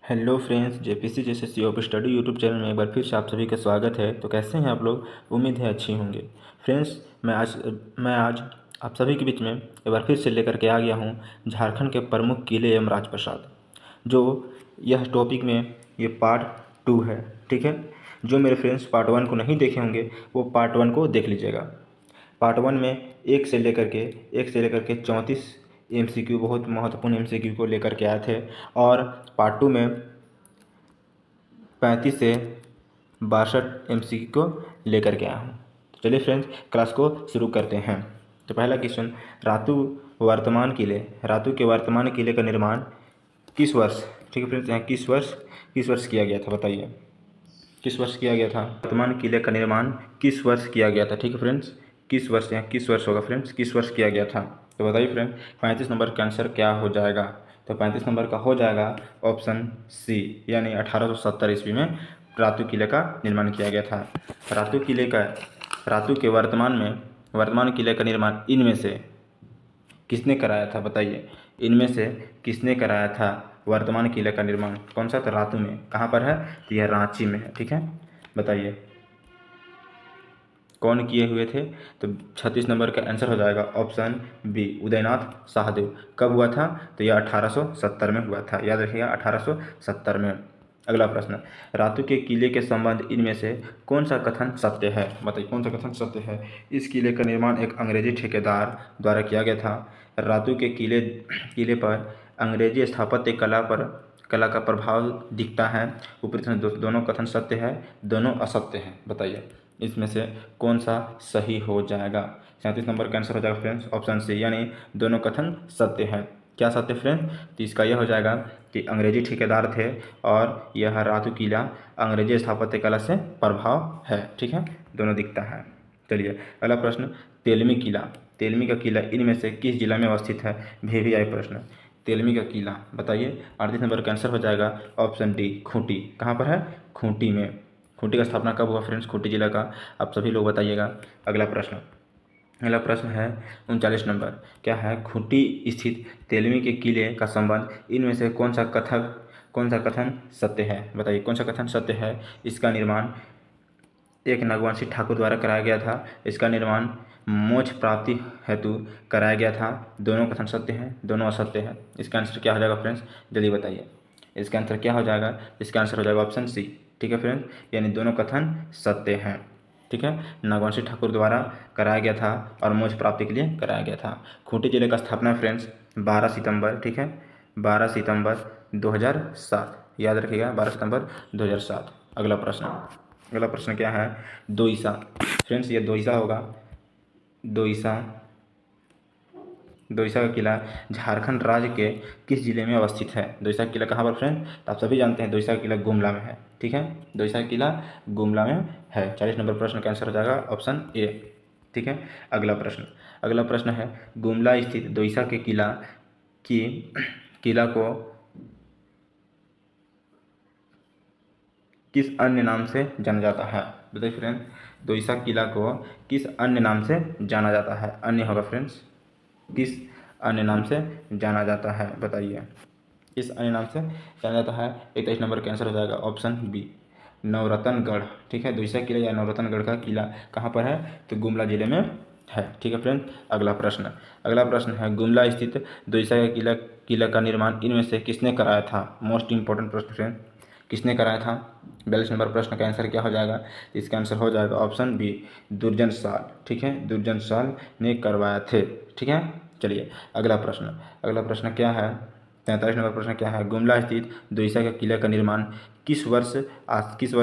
Hello friends, JPC जैसे सी of study YouTube channel में एक बार फिर से आप सभी का स्वागत है। तो कैसे हैं आप लोग? उम्मीद है अच्छे होंगे। फ्रेंड्स, मैं आज आप सभी के बीच में एक बार फिर से लेकर के आ गया हूं झारखंड के प्रमुख किले एवं राजप्रसाद। जो यह टॉपिक में ये पार्ट 2 है। ठीक है, जो मेरे फ्रेंड्स पार्ट 1 को नहीं देखे होंगे वो पार्ट 1 को देख लीजिएगा। पार्ट 1 में एक से लेकर के 34 एमसीक्यू, बहुत महत्वपूर्ण एमसीक्यू को लेकर के आए थे। और पार्ट 2 में 35 से 62 एमसीक्यू को लेकर के आया हूँ। तो चलिए फ्रेंड्स, क्लास को शुरू करते हैं। तो पहला क्वेश्चन, रातू के वर्तमान किले का निर्माण किस वर्ष, ठीक है फ्रेंड्स, यहाँ किस वर्ष किया गया था? बताइए किस वर्ष किया गया था? वर्तमान किले का निर्माण किस वर्ष किया गया था? ठीक है फ्रेंड्स, किस वर्ष, यहाँ किस वर्ष होगा फ्रेंड्स, किस वर्ष किया गया था? तो बताइए फ्रेंड, 35 नंबर का आंसर क्या हो जाएगा? तो 35 नंबर का हो जाएगा ऑप्शन सी, यानी 1870 ईस्वी में रातू किले का निर्माण किया गया था। रातू के वर्तमान किले का निर्माण इनमें से किसने कराया था? बताइए, इनमें से किसने कराया था वर्तमान किले का निर्माण? कौन सा? तो रातू में। कहाँ पर है? तो यह रांची में है। ठीक है, बताइए कौन किए हुए थे? तो 36 नंबर का आंसर हो जाएगा ऑप्शन बी, उदयनाथ शाहदेव। कब हुआ था? तो यह 1870 में हुआ था। याद रखिएगा, 1870 में। अगला प्रश्न, रातू के किले के संबंध इनमें से कौन सा कथन सत्य है? बताइए कौन सा कथन सत्य है? इस किले का निर्माण एक अंग्रेजी ठेकेदार द्वारा किया गया था। रातू के किले पर अंग्रेजी स्थापत्य कला का प्रभाव दिखता है। ऊपरी दोनों कथन सत्य है, दोनों असत्य हैं। बताइए इसमें से कौन सा सही हो जाएगा? 37 नंबर का आंसर हो जाएगा फ्रेंड्स ऑप्शन सी, यानी दोनों कथन सत्य है। क्या सत्य फ्रेंड? तो इसका यह हो जाएगा कि अंग्रेजी ठेकेदार थे और यह रातू किला अंग्रेजी स्थापत्य कला से प्रभाव है। ठीक है, दोनों दिखता है। चलिए अगला प्रश्न, तेलमी का किला इनमें से किस जिला में अवस्थित है? भी आए प्रश्न। तेलमी का किला, बताइए। 38 नंबर का आंसर हो जाएगा ऑप्शन डी, खूंटी। कहाँ पर है? खूंटी में। खूंटी का स्थापना कब हुआ फ्रेंड्स? खूंटी जिला का। आप सभी लोग बताइएगा। अगला प्रश्न है 39 नंबर, क्या है? खूंटी स्थित तेलमी के किले का संबंध इनमें से कौन सा कथन सत्य है? बताइए कौन सा कथन सत्य है? इसका निर्माण एक नगवंशी ठाकुर द्वारा कराया गया था। इसका निर्माण मोक्ष प्राप्ति हेतु कराया गया था। दोनों कथन सत्य हैं, दोनों असत्य हैं। इसका आंसर क्या हो जाएगा फ्रेंड्स? जल्दी बताइए इसका आंसर क्या हो जाएगा? इसका आंसर हो जाएगा ऑप्शन सी। ठीक है फ्रेंड्स, यानी दोनों कथन सत्य हैं। ठीक है, नागवंशी ठाकुर द्वारा कराया गया था और मोक्ष प्राप्ति के लिए कराया गया था। खूंटी जिले का स्थापना फ्रेंड्स 12 सितंबर, ठीक है, 12 सितंबर 2007। याद रखिएगा, 12 सितंबर 2007। अगला प्रश्न क्या है? दोईसा। फ्रेंड्स ये दोईसा होगा। दोईसा का किला झारखंड राज्य के किस जिले में अवस्थित है? दोईसा का किला कहाँ पर फ्रेंड? तो आप सभी जानते हैं दोईसा का किला गुमला में है। ठीक है, दोईसा का किला गुमला में है। 40 नंबर प्रश्न का आंसर हो जाएगा ऑप्शन ए। ठीक है, अगला प्रश्न है, गुमला स्थित दोईसा के किला को किस अन्य नाम से जाना जाता है? बताइए फ्रेंड्स, दोईसा किला को किस अन्य नाम से जाना जाता है? अन्य होगा फ्रेंड्स, किस अन्य नाम से जाना जाता है? बताइए किस अन्य नाम से जाना जाता है? 21 नंबर का आंसर हो जाएगा ऑप्शन बी, नवरत्नगढ़। ठीक है, दोईसा किला या नवरत्नगढ़ का किला कहाँ पर है? तो गुमला जिले में है। ठीक है फ्रेंड, अगला प्रश्न है, गुमला स्थित दोईसा का किला का निर्माण इनमें से किसने कराया था? मोस्ट इंपॉर्टेंट प्रश्न फ्रेंड, किसने कराया था? 42 नंबर प्रश्न का आंसर क्या हो जाएगा? इसका आंसर हो जाएगा ऑप्शन बी, दुर्जन साल। ठीक है, दुर्जन साल ने करवाया थे। ठीक है, चलिए अगला प्रश्न क्या है? 43 नंबर प्रश्न क्या है? गुमला स्थित दोईसा के किले का निर्माण किस वर्ष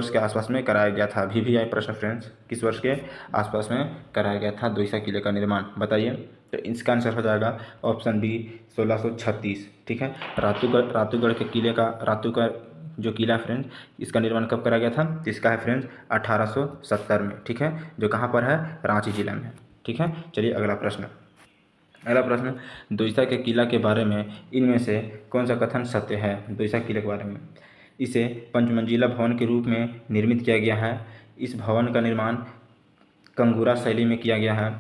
के आसपास में कराया गया था? भी आए प्रश्न फ्रेंड्स, किस वर्ष के आसपास में कराया गया था दोईसा किले का निर्माण? बताइए। तो इसका आंसर हो जाएगा ऑप्शन बी, 1636। ठीक है, रातूगढ़ के किले का जो किला फ्रेंड्स, इसका निर्माण कब करा गया था? तो इसका है फ्रेंड्स 1870 में। ठीक है, जो कहाँ पर है? रांची जिला में। ठीक है, चलिए अगला प्रश्न, दोईसा के किला के बारे में इनमें से कौन सा कथन सत्य है? दोईसा किले के बारे में, इसे पंचमंजिला भवन के रूप में निर्मित किया गया है। इस भवन का निर्माण कंगूरा शैली में किया गया है।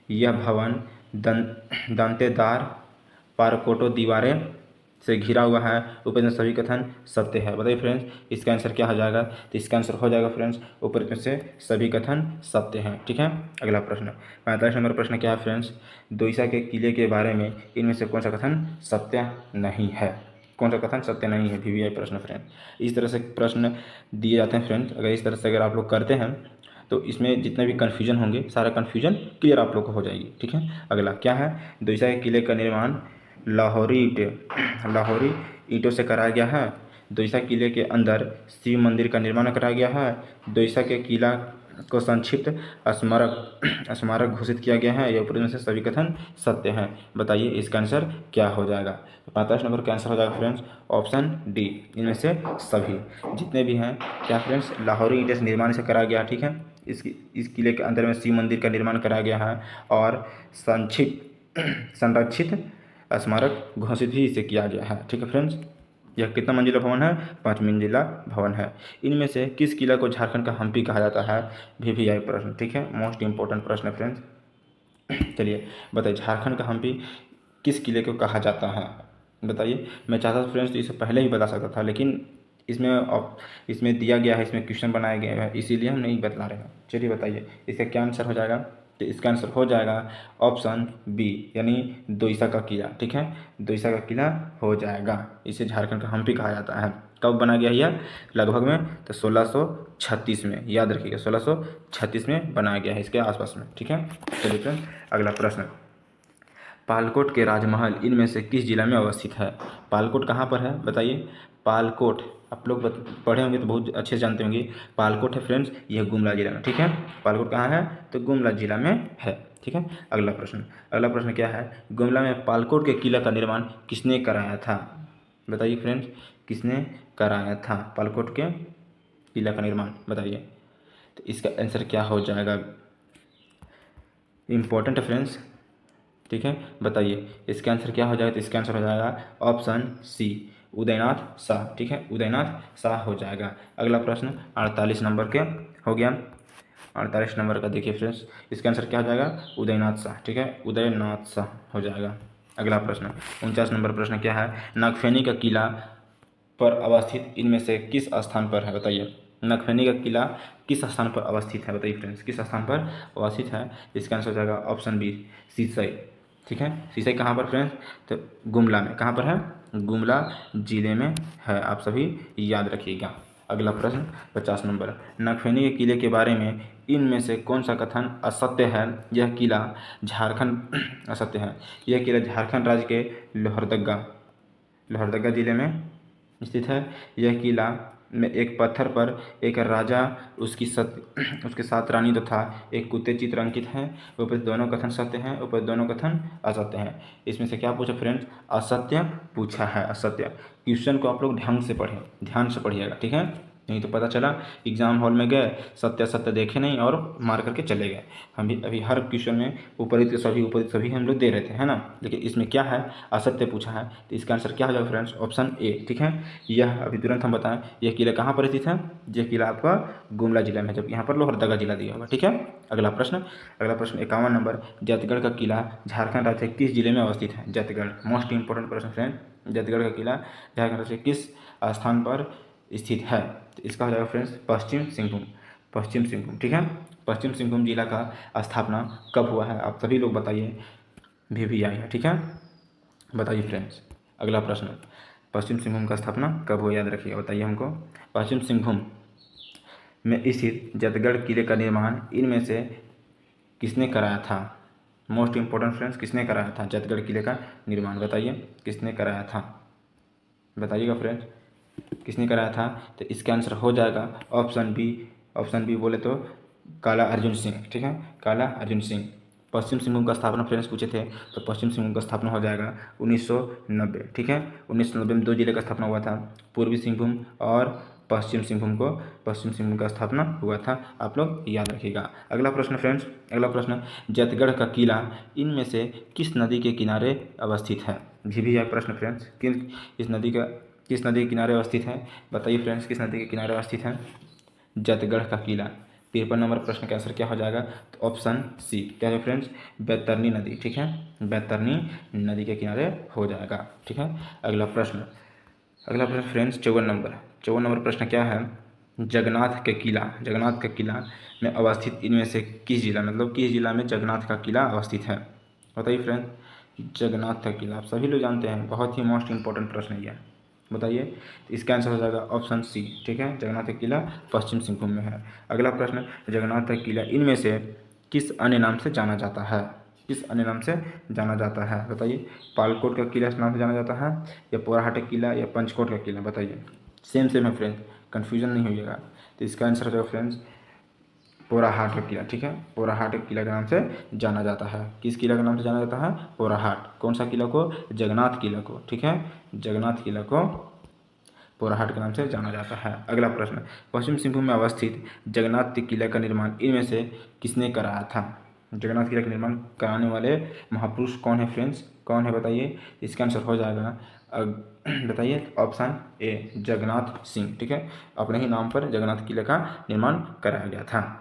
यह भवन दंतेदार पारकोटो दीवारें से घिरा हुआ है, ऊपर सभी कथन सत्य है। बताइए फ्रेंड्स इसका आंसर क्या हो जाएगा? तो इसका आंसर हो जाएगा फ्रेंड्स ऊपर में से सभी कथन सत्य हैं। ठीक है, अगला प्रश्न 45 नंबर प्रश्न क्या है फ्रेंड्स? दोईसा के किले के बारे में इनमें से कौन सा कथन सत्य नहीं है? कौन सा कथन सत्य नहीं है? VVI प्रश्न फ्रेंड। इस तरह से प्रश्न दिए जाते हैं फ्रेंड्स। अगर इस तरह से अगर आप लोग करते हैं तो इसमें जितने भी कन्फ्यूजन होंगे सारा कन्फ्यूजन क्लियर आप लोग को हो जाएगी। ठीक है, अगला क्या है? दोईसा के किले का निर्माण लाहौरी ईंटों से कराया गया है। दोईसा किले के अंदर शिव मंदिर का निर्माण कराया गया है। दोईसा के किला को संक्षिप्त स्मारक घोषित किया गया है। यह ऊपर में से सभी कथन सत्य हैं। बताइए इसका आंसर क्या हो जाएगा? 45 नंबर का आंसर हो जाएगा फ्रेंड्स ऑप्शन डी, इनमें से सभी जितने भी हैं। क्या फ्रेंड्स? लाहौरी ईंट से निर्माण से कराया गया। ठीक है, इस किले के अंदर में शिव मंदिर का निर्माण कराया गया है और संरक्षित स्मारक घोषित भी इसे किया गया है। ठीक है फ्रेंड्स, यह कितना मंजिला भवन है? 5 मंजिला भवन है। इनमें से किस किला को झारखंड का हम्पी कहा जाता है? VVI प्रश्न। ठीक है, मोस्ट इंपॉर्टेंट प्रश्न है फ्रेंड्स। चलिए बताइए झारखंड का हम्पी किस किले को कहा जाता है? बताइए। मैं चाहता था फ्रेंड्स तो इसे पहले ही बता सकता था, लेकिन इसमें दिया गया है, इसमें क्वेश्चन बनाया गया है, इसीलिए हम नहीं बता रहे हैं। चलिए बताइए इसका क्या आंसर हो जाएगा? तो इसका आंसर हो जाएगा ऑप्शन बी, यानी दोईसा का किला। ठीक है, दोईसा का किला हो जाएगा। इसे झारखंड का हम्पी कहा जाता है। कब बना गया यह? लगभग में तो 1636 में, याद रखिएगा 1636 में बनाया गया है, इसके आसपास में। ठीक है, चलिए फ्रेंड्स अगला प्रश्न। पालकोट के राजमहल इनमें से किस जिला में अवस्थित है? पालकोट कहाँ पर है? बताइए। पालकोट आप लोग पढ़े होंगे तो बहुत अच्छे से जानते होंगे। पालकोट है फ्रेंड्स यह गुमला जिला में। ठीक है, पालकोट कहाँ है? तो गुमला जिला में है। ठीक है, अगला प्रश्न क्या है? गुमला में पालकोट के किला का निर्माण किसने कराया था? बताइए फ्रेंड्स किसने कराया था पालकोट के किला का निर्माण? बताइए। तो इसका आंसर क्या हो जाएगा? इम्पोर्टेंट है फ्रेंड्स। ठीक है, बताइए इसका आंसर क्या हो जाएगा? तो इसका आंसर हो जाएगा ऑप्शन सी, उदयनाथ शाह। ठीक है, उदयनाथ शाह हो जाएगा। अगला प्रश्न 48 नंबर के हो गया। 48 नंबर का देखिए फ्रेंड्स, इसका आंसर क्या हो जाएगा? उदयनाथ शाह। ठीक है, उदयनाथ शाह हो जाएगा। अगला प्रश्न 49 नंबर प्रश्न क्या है? नागफेनी का किला पर अवस्थित इनमें से किस स्थान पर है? बताइए। नागफेनी का किला किस स्थान पर अवस्थित है? बताइए फ्रेंड्स किस स्थान पर अवस्थित है? इसका आंसर हो जाएगा ऑप्शन बी, सीसई। ठीक है, सीसई कहाँ पर फ्रेंड्स? तो गुमला में। कहाँ पर है? गुमला जिले में है, आप सभी याद रखिएगा। अगला प्रश्न 50 नंबर। नागफेनी के किले के बारे में इनमें से कौन सा कथन असत्य है? यह किला झारखंड असत्य है। यह किला झारखंड राज्य के लोहरदगा जिले में स्थित है। यह किला में एक पत्थर पर एक राजा, उसके साथ रानी तथा एक कुत्ते चित्र अंकित हैं। ऊपर दोनों कथन सत्य हैं, ऊपर दोनों कथन असत्य हैं। इसमें से क्या पूछा फ्रेंड्स? असत्य पूछा है, असत्य। क्वेश्चन को आप लोग ध्यान से पढ़िएगा। ठीक है, नहीं तो पता चला एग्जाम हॉल में गए, सत्य सत्य देखे नहीं और मार करके चले गए। हम भी अभी हर क्वेश्चन में ऊपरी सभी हम लोग दे रहे थे, है ना। लेकिन इसमें क्या है? असत्य पूछा है, तो इसका आंसर क्या हो जाएगा फ्रेंड्स? Option A. ठीक है, यह अभी तुरंत हम बताएं, यह किला कहाँ पर स्थित है? यह किला आपका गुमला जिला में है, जबकि यहाँ पर लोहरदगा जिला दिया होगा। ठीक है, अगला प्रश्न 51 नंबर। जैतगढ़ का किला झारखंड राज्य के किस जिले में अवस्थित है? जैतगढ़ मोस्ट इंपॉर्टेंट प्रश्न फ्रेंड। जैतगढ़ का किला झारखंड राज्य के किस स्थान पर स्थित है? तो इसका हो जाएगा फ्रेंड्स पश्चिम सिंहभूम। ठीक है, पश्चिम सिंहभूम जिला का स्थापना कब हुआ है? आप सभी लोग बताइए। VVI है। ठीक है, बताइए फ्रेंड्स। अगला प्रश्न, पश्चिम सिंहभूम का स्थापना कब हुआ? याद रखिएगा, बताइए हमको। पश्चिम सिंहभूम में स्थित जैतगढ़ किले का निर्माण इनमें से किसने कराया था? मोस्ट इंपॉर्टेंट फ्रेंड्स, किसने कराया था जैतगढ़ किले का निर्माण? बताइए किसने कराया था? बताइएगा फ्रेंड्स किसने कराया था? तो इसका आंसर हो जाएगा ऑप्शन बी बोले तो काला अर्जुन सिंह। ठीक है, काला अर्जुन सिंह। पश्चिम सिंहभूम का स्थापना फ्रेंड्स पूछे थे, तो पश्चिम सिंहभूम का स्थापना हो जाएगा 1990। ठीक है, 1990 में 2 जिले का स्थापना हुआ था, पूर्वी सिंहभूम और पश्चिम सिंहभूम का स्थापना हुआ था। आप लोग याद रखिएगा। अगला प्रश्न फ्रेंड्स, जैतगढ़ का किला इनमें से किस नदी के किनारे अवस्थित है? भी है प्रश्न फ्रेंड्स, किस नदी के किनारे अवस्थित है? बताइए फ्रेंड्स किस नदी के किनारे अवस्थित है जैतगढ़ का किला? 53 नंबर प्रश्न का आंसर क्या हो जाएगा? तो ऑप्शन सी क्या है फ्रेंड्स? बैतरनी नदी। ठीक है, बैतरनी नदी के किनारे हो जाएगा। ठीक है, अगला प्रश्न फ्रेंड्स 54 नंबर प्रश्न क्या है? जगन्नाथ का किला में अवस्थित इनमें से किस जिला, मतलब किस जिला में जगन्नाथ का किला अवस्थित है? बताइए फ्रेंड्स। जगन्नाथ का किला आप सभी लोग जानते हैं, बहुत ही मोस्ट इंपॉर्टेंट प्रश्न है यह। बताइए, तो इसका आंसर हो जाएगा ऑप्शन सी। ठीक है, जगन्नाथ का किला पश्चिम सिंहभूम में है। अगला प्रश्न, जगन्नाथ का किला इनमें से किस अन्य नाम से जाना जाता है? किस अन्य नाम से जाना जाता है? बताइए, पालकोट का किला इस नाम से जाना जाता है, या पोराहाट का किला, या पंचकोट का किला? बताइए, सेम है फ्रेंड्स, कन्फ्यूजन नहीं होइएगा। तो इसका आंसर हो जाएगा फ्रेंड्स पोराहाट का किला। ठीक है, पोराहाट के किला के नाम से जाना जाता है। किस किला के नाम से जाना जाता है? पोराहाट। कौन सा किला को? जगन्नाथ किला को। ठीक है, जगन्नाथ किला को पोराहाट के नाम से जाना जाता है। अगला प्रश्न, पश्चिम सिंहभूम में अवस्थित जगन्नाथ किला का निर्माण इनमें से किसने कराया था? जगन्नाथ किला का निर्माण कराने वाले महापुरुष कौन है फ्रेंड्स? कौन है बताइए? इसका आंसर हो जाएगा बताइए ऑप्शन ए, जगन्नाथ सिंह। ठीक है, अपने ही नाम पर जगन्नाथ किले का निर्माण कराया गया था।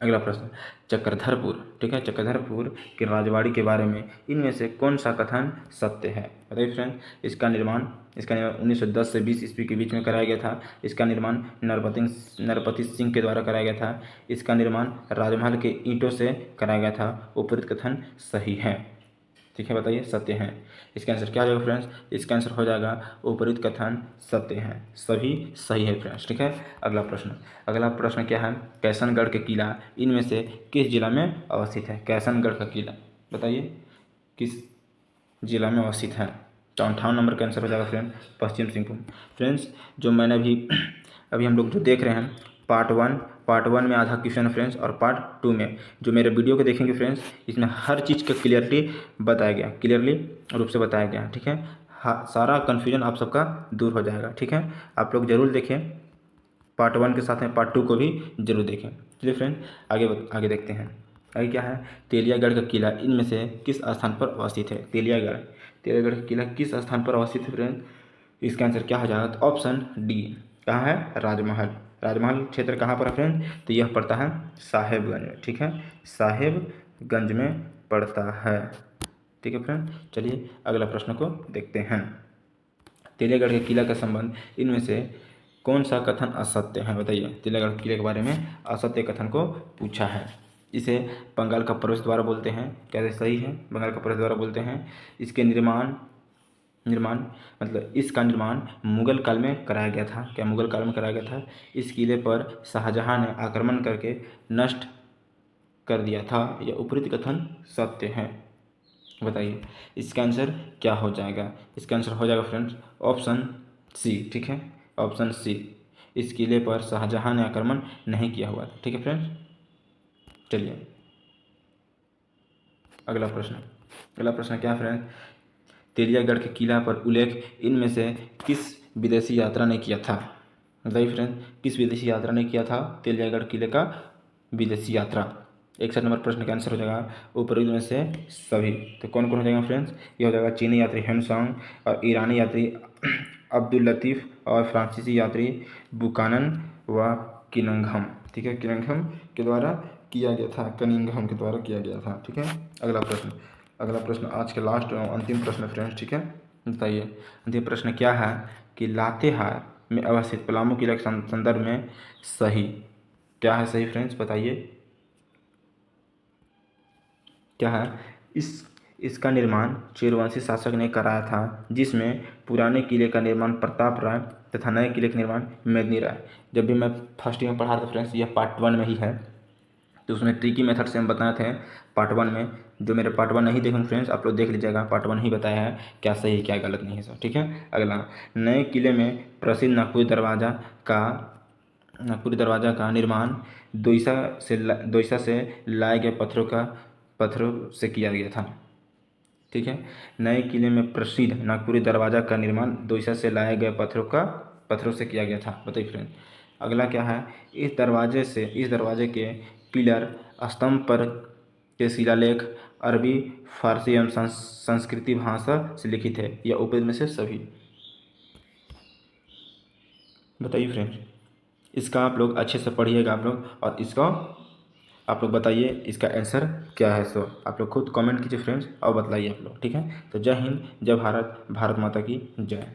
अगला प्रश्न, चक्रधरपुर। ठीक है, चक्रधरपुर की राजवाड़ी के बारे में इनमें से कौन सा कथन सत्य है? बताइए फ्रेंड। इसका निर्माण 1910 से 20 ईस्वी के बीच में कराया गया था। इसका निर्माण नरपति सिंह के द्वारा कराया गया था। इसका निर्माण राजमहल के ईंटों से कराया गया था। उपरोक्त कथन सही है। ठीक है, बताइए सत्य हैं। इसका आंसर क्या हो जाएगा फ्रेंड्स? इसका आंसर हो जाएगा उपरोक्त कथन सत्य हैं, सभी सही है फ्रेंड्स। ठीक है, अगला प्रश्न क्या है? कैसनगढ़ के किला इनमें से किस जिला में अवस्थित है? कैसनगढ़ का किला बताइए किस जिला में अवस्थित है? 58 नंबर का आंसर हो जाएगा फ्रेंड पश्चिम सिंहभूम। फ्रेंड्स, जो मैंने अभी हम लोग जो देख रहे हैं पार्ट वन में आधा क्वेश्चन फ्रेंड्स, और पार्ट 2 में जो मेरे वीडियो को देखेंगे फ्रेंड्स, इसमें हर चीज़ का क्लियरली रूप से बताया गया। ठीक है, सारा कन्फ्यूजन आप सबका दूर हो जाएगा। ठीक है, आप लोग जरूर देखें, पार्ट 1 के साथ में पार्ट 2 को भी जरूर देखें। चलिए फ्रेंड, आगे देखते हैं। आगे क्या है? तेलियागढ़ का किला इनमें से किस स्थान पर अवस्थित है? तेलियागढ़ का किला किस स्थान पर अवस्थित है फ्रेंड? इसका आंसर क्या हो जाएगा? तो ऑप्शन डी। कहाँ है? राजमहल क्षेत्र कहाँ पर है फ्रेंड? तो यह पड़ता है साहेबगंज में। ठीक है, साहेबगंज में पड़ता है। ठीक है फ्रेंड, चलिए अगला प्रश्न को देखते हैं। तेलियागढ़ के किला का संबंध इनमें से कौन सा कथन असत्य है? बताइए, तेलियागढ़ किले के बारे में असत्य कथन को पूछा है। इसे बंगाल का प्रवेश द्वार बोलते हैं। क्या सही है? बंगाल का प्रवेश द्वार बोलते हैं। इसके इसका निर्माण मुगल काल में कराया गया था। क्या मुगल काल में कराया गया था? इस किले पर शाहजहां ने आक्रमण करके नष्ट कर दिया था। यह उपरोक्त कथन सत्य है। बताइए, इसका आंसर क्या हो जाएगा? इसका आंसर हो जाएगा फ्रेंड्स ऑप्शन सी। ठीक है, ऑप्शन सी। इस किले पर शाहजहां ने आक्रमण नहीं किया हुआ था। ठीक है फ्रेंड्स, चलिए अगला प्रश्न क्या है फ्रेंड्स? तेलियागढ़ के किला पर उल्लेख इनमें से किस विदेशी यात्रा ने किया था? बताइए फ्रेंड, किस विदेशी यात्रा ने किया था तेलियागढ़ किले का विदेशी यात्रा? 61 नंबर प्रश्न का आंसर हो जाएगा उपरोक्त में से सभी। तो कौन कौन हो जाएगा फ्रेंड्स? ये हो जाएगा चीनी यात्री हेनसोंग, और ईरानी यात्री अब्दुल लतीफ़, और फ्रांसीसी यात्री बुकानन व किनिंघम। ठीक है, किनिंघम के द्वारा किया गया था, कनिंघम के द्वारा किया गया था। ठीक है, अगला प्रश्न आज के लास्ट और अंतिम प्रश्न फ्रेंड्स। ठीक है, बताइए अंतिम प्रश्न क्या है कि लातेहार में अवस्थित पलामू किला के संदर्भ में सही क्या है? सही फ्रेंड्स बताइए क्या है? इसका निर्माण चेरवंशी शासक ने कराया था, जिसमें पुराने किले का निर्माण प्रताप राय तथा नए किले का निर्माण मेदिनी राय। जब भी मैं फर्स्ट ईयर में पढ़ा था फ्रेंड्स, यह पार्ट 1 में ही है, तो उसमें ट्रिकी मेथड से हम बताए थे पार्ट 1 में। जो मेरे पार्ट 1 नहीं देखेंगे फ्रेंड्स, आप लोग देख लीजिएगा, पार्ट 1 ही बताया है क्या सही क्या गलत नहीं है सर। ठीक है, अगला, नए किले में प्रसिद्ध नागपुरी दरवाज़ा का निर्माण दोईसा से लाए गए पत्थरों से किया गया था। ठीक है, नए किले में प्रसिद्ध नागपुरी दरवाज़ा का निर्माण दोईसा से लाए गए पत्थरों से किया गया था। बताइए फ्रेंड, अगला क्या है? इस दरवाजे के पिलर स्तंभ पर के शिलालेख अरबी, फारसी एवं संस्कृति भाषा से लिखित है। यह उपरोक्त में से सभी। बताइए फ्रेंड, इसका आप लोग अच्छे से पढ़िएगा आप लोग, और इसको आप लोग बताइए इसका आंसर क्या है। सो आप लोग खुद कमेंट कीजिए फ्रेंड्स और बताइए आप लोग, ठीक है। तो जय हिंद, जय भारत, भारत माता की जय।